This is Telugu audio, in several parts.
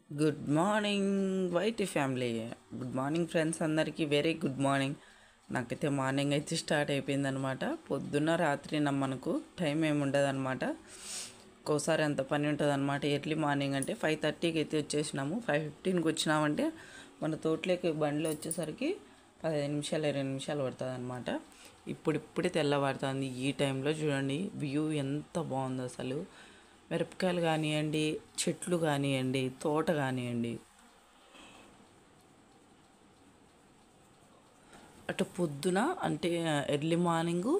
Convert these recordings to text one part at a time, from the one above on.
Good morning YT family. Good morning friends, అందరికీ వెరీ గుడ్ మార్నింగ్. నాకైతే మార్నింగ్ అయితే స్టార్ట్ అయిపోయిందనమాట. పొద్దున్న రాత్రి మనకు టైం ఏమి ఉండదు అనమాట. ఒక్కోసారి ఎంత పని ఉంటుంది అనమాట. ఎర్లీ మార్నింగ్ అంటే 5:30కి అయితే వచ్చేసినాము. 5:15కి వచ్చినామంటే మన తోటలోకి బండిలో వచ్చేసరికి 15 నిమిషాలు 20 నిమిషాలు పడుతుంది అనమాట. ఇప్పుడిప్పుడే తెల్లవారుతుంది. ఈ టైంలో చూడండి వ్యూ ఎంత బాగుందో అసలు. మిరపకాయలు కానివ్వండి, చెట్లు కానివ్వండి, తోట కానివ్వండి, అటు పొద్దున అంటే ఎర్లీ మార్నింగు,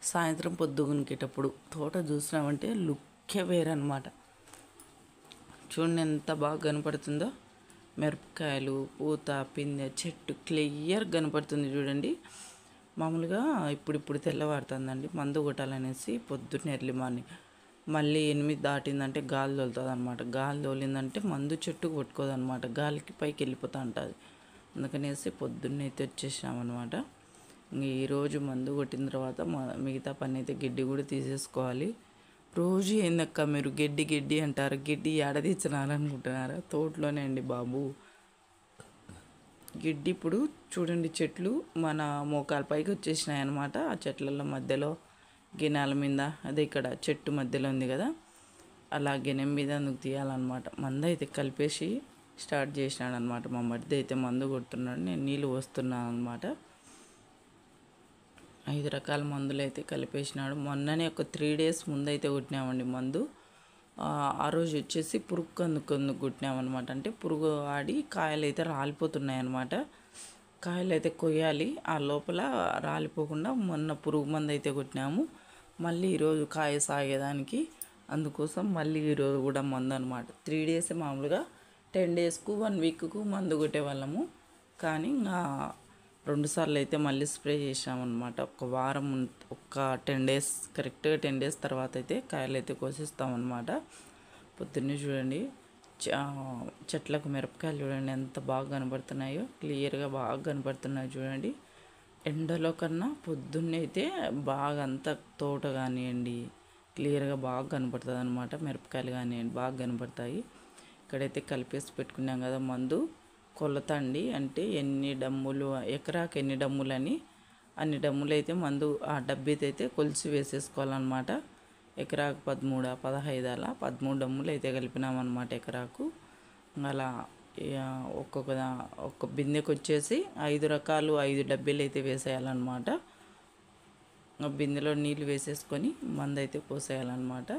సాయంత్రం పొద్దుగునికేటప్పుడు తోట చూసినామంటే లుక్కే వేరనమాట. చూడండి ఎంత బాగా కనపడుతుందో. మిరపకాయలు, పూత, పిందె, చెట్టు క్లియర్ కనపడుతుంది చూడండి. మామూలుగా ఇప్పుడు తెల్లవారుతుందండి. మందు కొట్టాలనేసి పొద్దున్న ఎర్లీ మార్నింగ్ మళ్ళీ 8 దాటిందంటే గాలి తోలుతుంది అనమాట. గాలి తోలిందంటే మందు చెట్టుకు కొట్టుకోదనమాట. గాలికి పైకి వెళ్ళిపోతూ ఉంటుంది. అందుకనేసి పొద్దున్నే అయితే వచ్చేసినామన్నమాట. ఇంక ఈరోజు మందు కొట్టిన తర్వాత మిగతా పని అయితే గడ్డి కూడా తీసేసుకోవాలి. రోజు ఏందక్క మీరు గడ్డి అంటారు, గడ్డి ఏడదీచ్చినారనుకుంటున్నారా? తోటలోనే అండి బాబు. గిడ్డి ఇప్పుడు చూడండి, చెట్లు మన మోకాల పైకి వచ్చేసినాయి అనమాట. ఆ చెట్ల మధ్యలో గిన్నెల మీద, అదే ఇక్కడ చెట్టు మధ్యలో ఉంది కదా, అలా గిన్నె మీద అందుకు తీయాలన్నమాట. మందు అయితే కలిపేసి స్టార్ట్ చేసినాడు అనమాట. మా మధ్య అయితే మందు కొడుతున్నాడు, నేను నీళ్ళు పోస్తున్నాను అనమాట. 5 రకాల మందులు అయితే కలిపేసినాడు. మొన్ననే ఒక 3 days ముందైతే కొట్టినామండి మందు. ఆ రోజు వచ్చేసి పురుగు కందుకు కొట్టినామన్నమాట. అంటే పురుగు ఆడి కాయలు అయితే రాలిపోతున్నాయి అన్నమాట. కాయలు అయితే కొయ్యాలి, ఆ లోపల రాలిపోకుండా మొన్న పురుగు మందు అయితే కొట్టినాము. మళ్ళీ ఈరోజు కాయ సాగేదానికి, అందుకోసం మళ్ళీ ఈరోజు కూడా మందు అనమాట. 3 days మామూలుగా 10 daysకు 1 weekకు మందు కొట్టేవాళ్ళము. కానీ ఇంకా 2 సార్లు అయితే మళ్ళీ స్ప్రే చేసామన్నమాట. ఒక వారం, ఒక 10 days, కరెక్ట్గా 10 days తర్వాత అయితే కాయలు అయితే కోసిస్తామన్నమాట. పొద్దున్నే చూడండి చెట్లకు మిరపకాయలు చూడండి ఎంత బాగా కనబడుతున్నాయో, క్లియర్గా బాగా కనబడుతున్నాయి చూడండి. ఎండలో కన్నా పొద్దున్నే అయితే బాగా అంత తోట కానివ్వండి క్లియర్గా బాగా కనపడుతుంది అనమాట. మిరపకాయలు కానివ్వండి బాగా కనపడతాయి. ఇక్కడైతే కలిపేసి పెట్టుకున్నాం కదా మందు. కొలత అండి, అంటే ఎన్ని డమ్ములు, ఎకరాకి ఎన్ని డమ్ములని అన్ని డమ్ములు అయితే మందు ఆ డబ్బీతో అయితే కొలిసి వేసేసుకోవాలన్నమాట. ఎకరాకు 13, 15 అలా 13 డమ్ములు అయితే కలిపినామన్నమాట ఎకరాకు. అలా ఒక్క బిందెకి వచ్చేసి 5 రకాలు 5 డబ్బీలు అయితే వేసేయాలన్నమాట. బిందెలో నీళ్ళు వేసేసుకొని మందు అయితే పోసేయాలన్నమాట.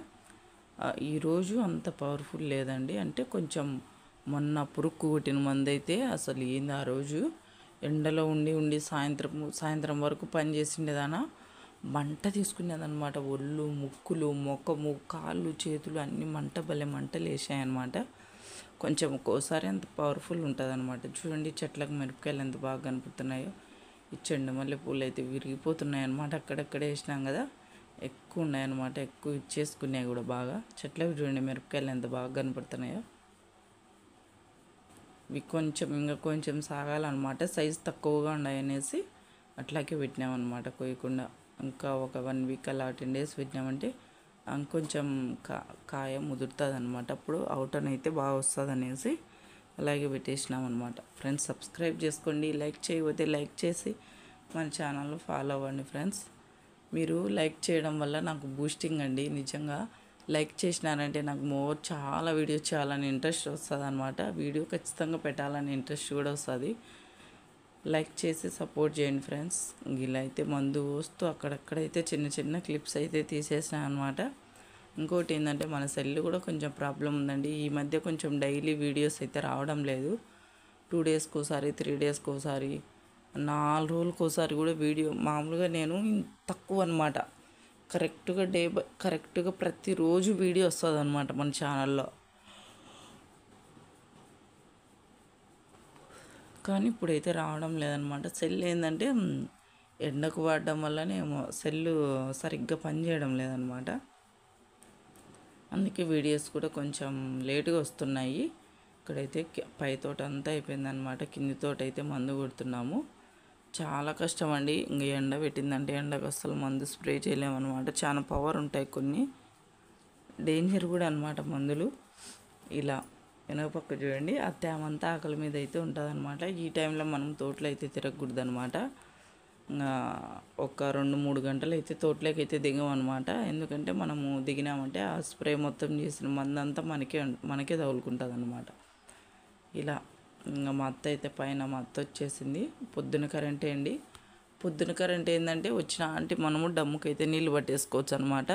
ఈరోజు అంత పవర్ఫుల్ లేదండి, అంటే కొంచెం మొన్న పురుక్కు కొట్టిన మందు అయితే అసలు ఏంది, ఆ రోజు ఎండలో ఉండి సాయంత్రం వరకు పని చేసిండేదానా మంట తీసుకునేదనమాట. ఒళ్ళు, ముక్కులు, ముఖము, కాళ్ళు, చేతులు అన్నీ మంటలు వేసాయన్నమాట. కొంచెం ఒక్కోసారి అంత పవర్ఫుల్ ఉంటుంది అనమాట. చూడండి చెట్లకు మిరపకాయలు ఎంత బాగా కనపడుతున్నాయో. ఈ చెండు మల్లె పూలు అయితే విరిగిపోతున్నాయి అనమాట. అక్కడక్కడ వేసినాం కదా, ఎక్కువ ఉన్నాయన్నమాట. ఎక్కువ ఇచ్చేసుకున్నాయి కూడా బాగా. చెట్లకు చూడండి మిరపకాయలు ఎంత బాగా కనపడుతున్నాయో. ఇవి ఇంకా కొంచెం సాగాలన్నమాట. సైజు తక్కువగా ఉన్నాయనేసి అట్లాగే పెట్టినామన్నమాట కొయ్యకుండా. ఇంకా ఒక 1 week అలా 10 days పెట్టినామంటే కొంచెం కాయ ముదురుతుంది అనమాట. అప్పుడు అవుటన్ అయితే బాగా వస్తుంది అనేసి అలాగే పెట్టేసినామన్నమాట. ఫ్రెండ్స్ సబ్స్క్రైబ్ చేసుకోండి, లైక్ చేయకపోతే లైక్ చేసి మన ఛానల్లో ఫాలో అవ్వండి ఫ్రెండ్స్. మీరు లైక్ చేయడం వల్ల నాకు బూస్టింగ్ అండి. నిజంగా లైక్ చేసినారంటే నాకు చాలా వీడియోస్ చేయాలని ఇంట్రెస్ట్ వస్తుంది అనమాట. వీడియో ఖచ్చితంగా పెట్టాలని ఇంట్రెస్ట్ కూడా వస్తుంది. లైక్ చేసి సపోర్ట్ చేయండి ఫ్రెండ్స్. ఇలా అయితే మందు వస్తూ అక్కడక్కడైతే చిన్న క్లిప్స్ అయితే తీసేసాను అనమాట. ఇంకోటి ఏంటంటే మన సెల్ కూడా కొంచెం ప్రాబ్లం ఉందండి. ఈ మధ్య కొంచెం డైలీ వీడియోస్ అయితే రావడం లేదు. 2 daysకి ఒకసారి, 3 daysకి ఒకసారి, 4 రోజులకు ఒకసారి కూడా వీడియో. మామూలుగా నేను తక్కువ అనమాట. కరెక్ట్గా ప్రతిరోజు వీడియో వస్తుంది అనమాట మన ఛానల్లో. కానీ ఇప్పుడైతే రావడం లేదనమాట. సెల్ ఏంటంటే ఎండకు వాడడం వల్లనే సెల్లు సరిగ్గా పనిచేయడం లేదనమాట. అందుకే వీడియోస్ కూడా కొంచెం లేటుగా వస్తున్నాయి. ఇక్కడైతే పై తోట అంతా అయిపోయిందనమాట. కింది తోట అయితే మందు కొడుతున్నాము. చాలా కష్టం అండి. ఇంక ఎండ పెట్టిందంటే ఎండకు అసలు మందు స్ప్రే చేయలేమన్నమాట. చాలా పవర్ ఉంటాయి, కొన్ని డేంజర్ కూడా అనమాట మందులు. ఇలా వెనక పక్క చూడండి ఆ తేమంతా ఆకలి మీద అయితే ఉంటుందన్నమాట. ఈ టైంలో మనం తోటలో అయితే తిరగకూడదు అనమాట. ఒక 2-3 గంటలు అయితే తోటలోకి అయితే దిగమన్నమాట. ఎందుకంటే మనము దిగినామంటే ఆ స్ప్రే మొత్తం చేసిన మందంతా మనకే తగులుకుంటుంది అనమాట. ఇలా ఇంకా మా అత్త అయితే పైన మా అత్త వచ్చేసింది. పొద్దున కరెంటే అండి. పొద్దున కరెంట్ ఏంటంటే వచ్చిన అంటే మనము డమ్ముకి అయితే నీళ్ళు పట్టేసుకోవచ్చు అనమాట.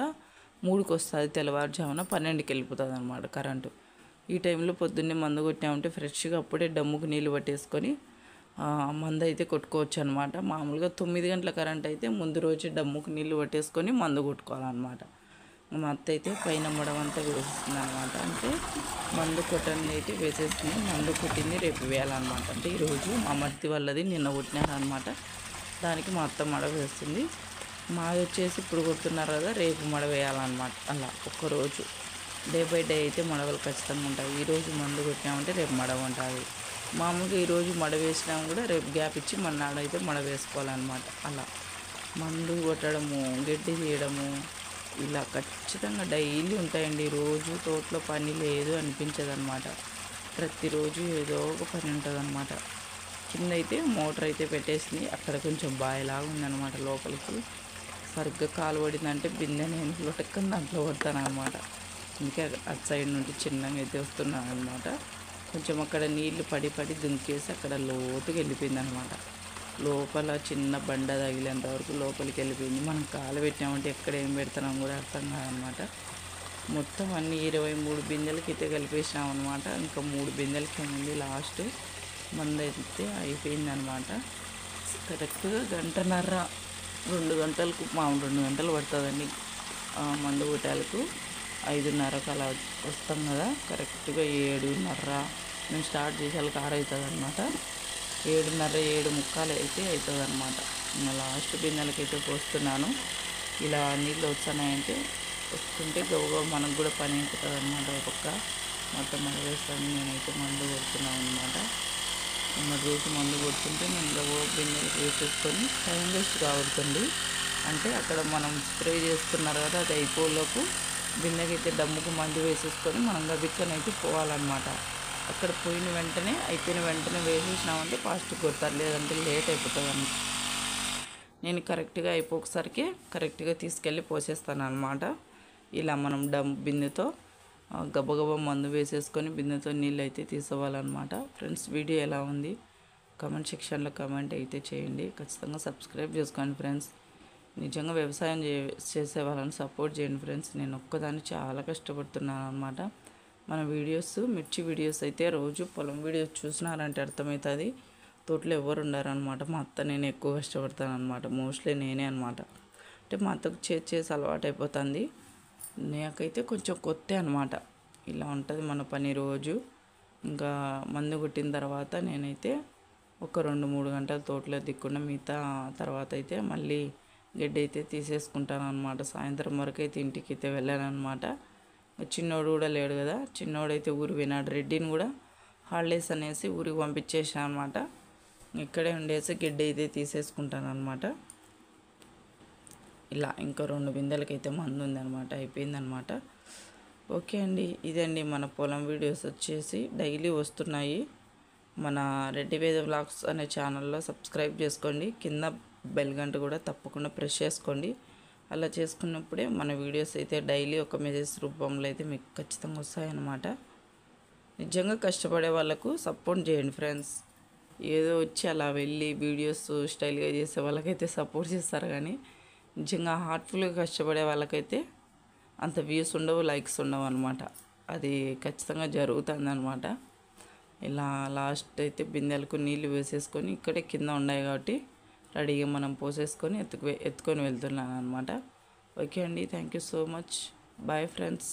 3కి వస్తుంది, తెల్లవారుజామున 12కి వెళ్ళిపోతుంది అనమాట కరెంటు. ఈ టైంలో పొద్దున్నే మందు కొట్టామంటే ఫ్రెష్గా అప్పుడే డమ్ముకు నీళ్ళు పట్టేసుకొని మందు అయితే కొట్టుకోవచ్చు అనమాట. మామూలుగా 9 గంటల కరెంట్ అయితే ముందు రోజు డమ్ముకు నీళ్ళు పట్టేసుకొని మందు కొట్టుకోవాలన్నమాట. మా అత్త అయితే పైన మడవంతా వేసేస్తుంది అనమాట. అంటే మందు కొట్టని అయితే వేసేస్తుంది. మందు కొట్టింది రేపు వేయాలన్నమాట. అంటే ఈరోజు మా మర్తి వాళ్ళది నిన్న కొట్టినారనమాట. దానికి మా అత్త మడ వేస్తుంది. మాది వచ్చేసి ఇప్పుడు కొడుతున్నారు కదా, రేపు మడ వేయాలన్నమాట. అలా ఒక్కరోజు డే బై డే అయితే మడవలు ఖచ్చితంగా ఉంటాయి. ఈరోజు మందు కొట్టినామంటే రేపు మడవ ఉంటుంది. మామూలుగా ఈరోజు మడ వేసినా కూడా రేపు గ్యాప్ ఇచ్చి మన్నాడు అయితే మడ వేసుకోవాలన్నమాట. అలా మందు కొట్టడము, గడ్డి తీయడము ఇలా ఖచ్చితంగా డైలీ ఉంటాయండి. రోజు తోటలో పని లేదు అనిపించదు అనమాట. ప్రతిరోజు ఏదో ఒక పని ఉంటుంది అనమాట. కింద అయితే మోటార్ అయితే పెట్టేసింది. అక్కడ కొంచెం బాయిలాగా ఉందన్నమాట. లోపలికి సరిగ్గా కాలు పడిందంటే బిందె నేను లొటక్కని దాంట్లో పడతాను అనమాట. అందుకే అటు సైడ్ నుండి చిన్నగా అయితే వస్తున్నాను అనమాట. కొంచెం అక్కడ నీళ్లు పడి పడి దుంకేసి అక్కడ లోతుకి వెళ్ళిపోయింది అనమాట. లోపల చిన్న బండ తగిలేంత వరకు లోపలికి వెళ్ళిపోయింది. మనం కాలు పెట్టామంటే ఎక్కడ ఏం పెడతాం కూడా అర్థం కాదనమాట. మొత్తం అన్ని 23 బిందెలకి అయితే కలిపేసినాం అనమాట. ఇంకా 3 బిందెలకి ఏముంది లాస్ట్ మందు అయితే అయిపోయిందనమాట. కరెక్ట్గా 2 గంటలకు 2 గంటలు పడుతుందండి మందు కొట్టాలకు. 5:30కు అలా వస్తాం కదా, కరెక్ట్గా 7:30 మేము స్టార్ట్ చేసేళ్ళకి 6 అవుతుంది అనమాట. 7:30, 7:45 అయితే అవుతుంది అనమాట. ఇంకా లాస్ట్ బిందెలకైతే పోస్తున్నాను. ఇలా నీళ్ళు వస్తున్నాయంటే వస్తుంటే గబగబా మనకు కూడా పని అయిపోతుంది అనమాట. ఒక పక్క మొత్తం మందు వేస్తాను, నేనైతే మందు కొడుతున్నాను అనమాట. మరి వేసి మందు కొడుతుంటే నేను గబగబా బిందెలకు వేసేసుకొని టైం వేస్ట్ కావద్దండి. అంటే అక్కడ మనం స్ప్రే చేస్తున్నారు కదా, అది అయిపోలోపు బిందెకైతే డమ్ముకు మందు వేసేసుకొని మనం గబిక్కనైతే పోవాలన్నమాట. అక్కడ పోయిన వెంటనే అయిపోయిన వెంటనే వేసేసినామంటే ఫాస్ట్ కొడతారు, లేదంటే లేట్ అయిపోతుంది. నేను కరెక్ట్గా అయిపోయేసరికి కరెక్ట్గా తీసుకెళ్ళి పోసేస్తాను అనమాట. ఇలా మనం బిందెతో గబగబా మందు వేసేసుకొని బిందెతో నీళ్ళు అయితే తీసుకోవాలన్నమాట. ఫ్రెండ్స్, వీడియో ఎలా ఉంది కామెంట్ సెక్షన్లో కామెంట్ అయితే చేయండి. ఖచ్చితంగా సబ్స్క్రైబ్ చేసుకోండి ఫ్రెండ్స్. నిజంగా వ్యవసాయం చేసే వాళ్ళని సపోర్ట్ చేయండి ఫ్రెండ్స్. నేను ఒక్కదాన్ని చాలా కష్టపడుతున్నాను అనమాట. మన వీడియోస్, మిర్చి వీడియోస్ అయితే రోజు పొలం వీడియోస్ చూసినారంటే అర్థమవుతుంది. తోటలో ఎవరు ఉండారనమాట. మా అత్త నేను ఎక్కువ కష్టపడతాను అనమాట. మోస్ట్లీ నేనే అనమాట. అంటే మా అత్తకు చేసి అలవాటు అయిపోతుంది. నాకైతే కొంచెం కొత్త అనమాట. ఇలా ఉంటుంది మన పని రోజు. ఇంకా మందు కొట్టిన తర్వాత నేనైతే ఒక 2-3 గంటలు తోటలో దిక్కుండా మిగతా తర్వాత అయితే మళ్ళీ గడ్డి అయితే తీసేసుకుంటాను అనమాట. సాయంత్రం వరకు అయితే ఇంటికి అయితే వెళ్ళాను అనమాట. చిన్నోడు కూడా లేడు కదా, చిన్నోడైతే ఊరు పోయినాడు. రెడ్డిని కూడా హాలిడేస్ అనేసి ఊరికి పంపించేసాను అనమాట. ఇక్కడే ఉండేసి గడ్డి అయితే తీసేసుకుంటాను అనమాట. ఇలా ఇంకా 2 బిందెలకైతే మందు ఉందనమాట, అయిపోయిందనమాట. ఓకే అండి, ఇదండి మన పొలం వీడియోస్ వచ్చేసి డైలీ వస్తున్నాయి. మన రెడ్డి వేద వ్లాగ్స్ అనే ఛానల్లో సబ్స్క్రైబ్ చేసుకోండి. కింద బెల్ గంట కూడా తప్పకుండా ప్రెస్ చేసుకోండి. అలా చేసుకున్నప్పుడే మన వీడియోస్ అయితే డైలీ ఒక మెసేజ్ రూపంలో అయితే మీకు ఖచ్చితంగా వస్తాయన్నమాట. నిజంగా కష్టపడే వాళ్ళకు సపోర్ట్ చేయండి ఫ్రెండ్స్. ఏదో వచ్చి అలా వెళ్ళి వీడియోస్ స్టైల్గా చేసే వాళ్ళకైతే సపోర్ట్ చేస్తారు, కానీ నిజంగా హార్ట్ఫుల్గా కష్టపడే వాళ్ళకైతే అంత వ్యూస్ ఉండవు, లైక్స్ ఉండవు అనమాట. అది ఖచ్చితంగా జరుగుతుంది అనమాట. ఇలా లాస్ట్ అయితే బిందెలకు నీళ్ళు వేసేసుకొని ఇక్కడే కింద ఉన్నాయి కాబట్టి రెడీగా మనం పోసేసుకొని ఎత్తుకొని వెళ్తున్నాను అనమాట. ఓకే అండి, thank you so much. Bye friends.